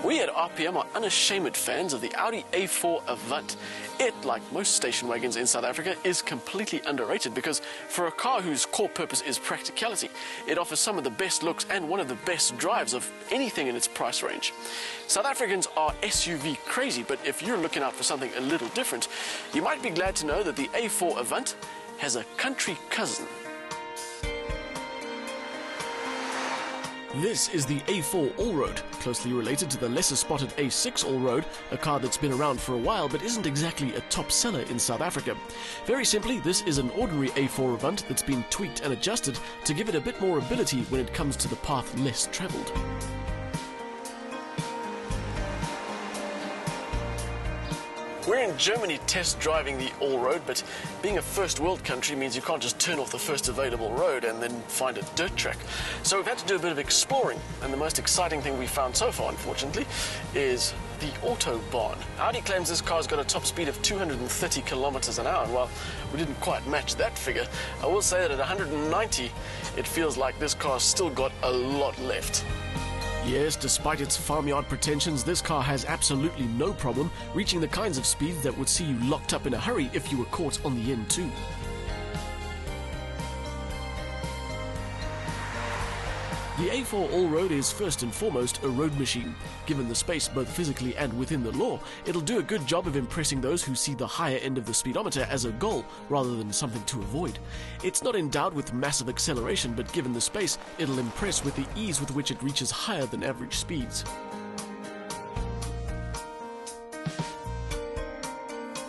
We at RPM are unashamed fans of the Audi A4 Avant. It, like most station wagons in South Africa, is completely underrated because for a car whose core purpose is practicality, it offers some of the best looks and one of the best drives of anything in its price range. South Africans are SUV crazy, but if you're looking out for something a little different, you might be glad to know that the A4 Avant has a country cousin. This is the A4 Allroad, closely related to the lesser spotted A6 Allroad, a car that's been around for a while but isn't exactly a top seller in South Africa. Very simply, this is an ordinary A4 Avant that's been tweaked and adjusted to give it a bit more ability when it comes to the path less travelled. We're in Germany test driving the Allroad, but being a first world country means you can't just turn off the first available road and then find a dirt track. So we've had to do a bit of exploring, and the most exciting thing we found so far, unfortunately, is the Autobahn. Audi claims this car's got a top speed of 230 kilometers an hour, and while we didn't quite match that figure, I will say that at 190, it feels like this car's still got a lot left. Yes, despite its farmyard pretensions, this car has absolutely no problem reaching the kinds of speeds that would see you locked up in a hurry if you were caught on the N2. The A4 Allroad is first and foremost a road machine. Given the space both physically and within the law, it'll do a good job of impressing those who see the higher end of the speedometer as a goal rather than something to avoid. It's not endowed with massive acceleration, but given the space, it'll impress with the ease with which it reaches higher than average speeds.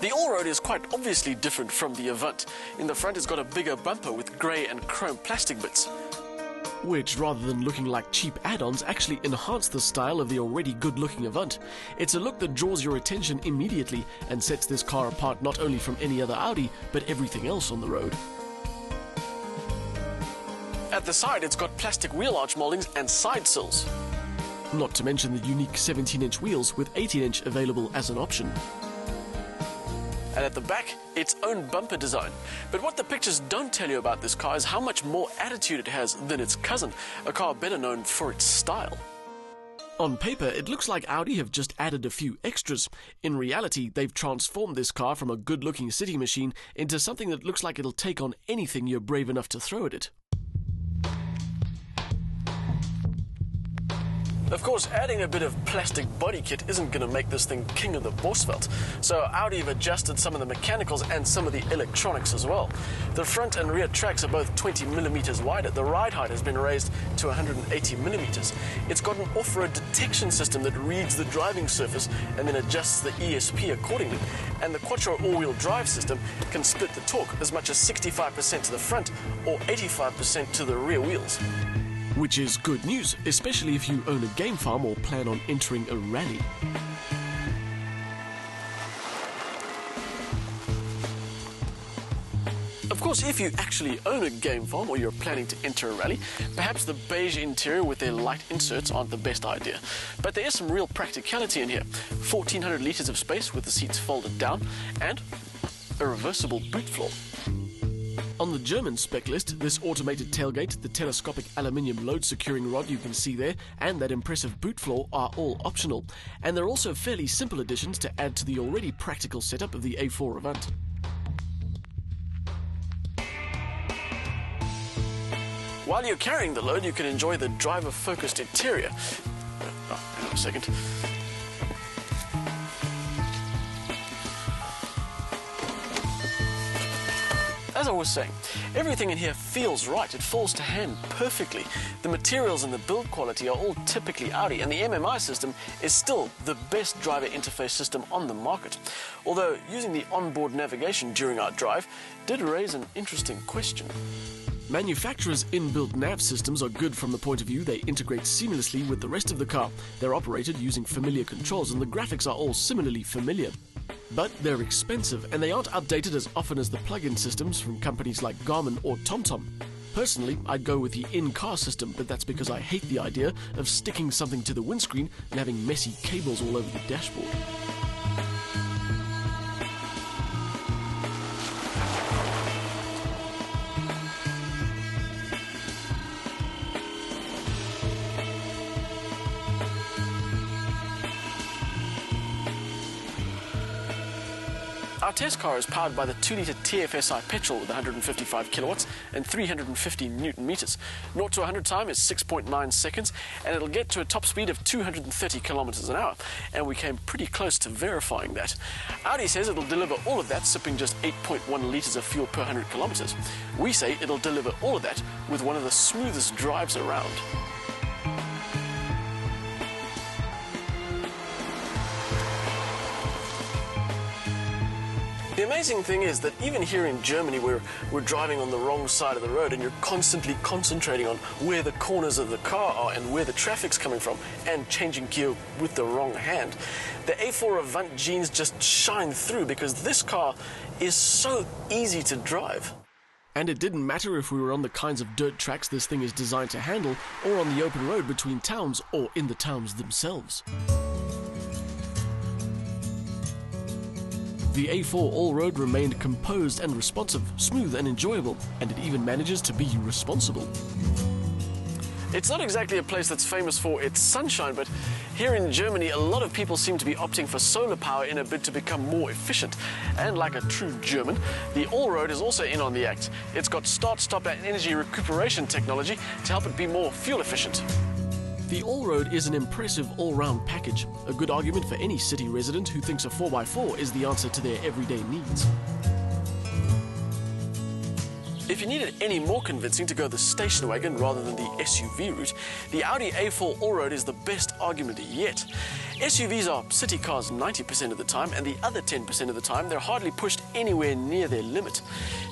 The Allroad is quite obviously different from the Avant. In the front, it's got a bigger bumper with grey and chrome plastic bits, which, rather than looking like cheap add-ons, actually enhance the style of the already good-looking Avant. It's a look that draws your attention immediately and sets this car apart not only from any other Audi, but everything else on the road. At the side, it's got plastic wheel arch mouldings and side sills, not to mention the unique 17-inch wheels with 18-inch available as an option. And at the back, its own bumper design. But what the pictures don't tell you about this car is how much more attitude it has than its cousin, a car better known for its style. On paper, it looks like Audi have just added a few extras. In reality, they've transformed this car from a good-looking city machine into something that looks like it'll take on anything you're brave enough to throw at it. Of course, adding a bit of plastic body kit isn't going to make this thing king of the Bosveld, so Audi have adjusted some of the mechanicals and some of the electronics as well. The front and rear tracks are both 20 millimeters wider. The ride height has been raised to 180 millimeters. It's got an off-road detection system that reads the driving surface and then adjusts the ESP accordingly. And the Quattro all-wheel drive system can split the torque as much as 65% to the front or 85% to the rear wheels. Which is good news, especially if you own a game farm or plan on entering a rally. Of course, if you actually own a game farm or you're planning to enter a rally, perhaps the beige interior with their light inserts aren't the best idea. But there is some real practicality in here. 1,400 litres of space with the seats folded down and a reversible boot floor. On the German spec list, this automated tailgate, the telescopic aluminium load securing rod you can see there, and that impressive boot floor are all optional. And they're also fairly simple additions to add to the already practical setup of the A4 Avant. While you're carrying the load, you can enjoy the driver-focused interior. Hang on a second. As I was saying, everything in here feels right. It falls to hand perfectly. The materials and the build quality are all typically Audi, and the MMI system is still the best driver interface system on the market. Although using the onboard navigation during our drive did raise an interesting question. Manufacturers' inbuilt nav systems are good from the point of view they integrate seamlessly with the rest of the car. They're operated using familiar controls, and the graphics are all similarly familiar. But they're expensive, and they aren't updated as often as the plug-in systems from companies like Garmin or TomTom. Personally, I'd go with the in-car system, but that's because I hate the idea of sticking something to the windscreen and having messy cables all over the dashboard. Our test car is powered by the 2-litre TFSI petrol with 155 kilowatts and 350 newton meters. 0 to 100 time is 6.9 seconds, and it'll get to a top speed of 230 kilometers an hour. And we came pretty close to verifying that. Audi says it'll deliver all of that sipping just 8.1 litres of fuel per 100 kilometers. We say it'll deliver all of that with one of the smoothest drives around. The amazing thing is that even here in Germany, where we're driving on the wrong side of the road and you're constantly concentrating on where the corners of the car are and where the traffic's coming from and changing gear with the wrong hand, the A4 Avant genes just shine through because this car is so easy to drive. And it didn't matter if we were on the kinds of dirt tracks this thing is designed to handle, or on the open road between towns, or in the towns themselves. The A4 Allroad remained composed and responsive, smooth and enjoyable, and it even manages to be responsible. It's not exactly a place that's famous for its sunshine, but here in Germany, a lot of people seem to be opting for solar power in a bid to become more efficient. And like a true German, the Allroad is also in on the act. It's got start, stop and energy recuperation technology to help it be more fuel efficient. The Allroad is an impressive all-round package, a good argument for any city resident who thinks a 4x4 is the answer to their everyday needs. If you needed any more convincing to go the station wagon rather than the SUV route, the Audi A4 Allroad is the best argument yet. SUVs are city cars 90% of the time, and the other 10% of the time they're hardly pushed anywhere near their limit.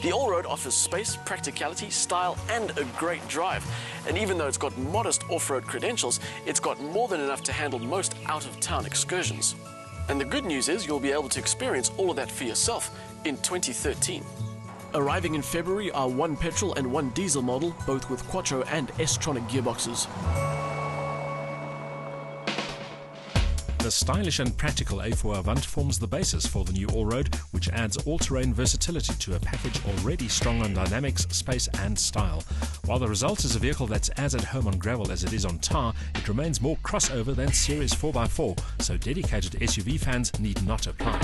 The Allroad offers space, practicality, style and a great drive. And even though it's got modest off-road credentials, it's got more than enough to handle most out-of-town excursions. And the good news is you'll be able to experience all of that for yourself in 2013. Arriving in February are one petrol and one diesel model, both with Quattro and S-tronic gearboxes. The stylish and practical A4 Avant forms the basis for the new Allroad, which adds all-terrain versatility to a package already strong on dynamics, space and style. While the result is a vehicle that's as at home on gravel as it is on tar, it remains more crossover than Series 4x4, so dedicated SUV fans need not apply.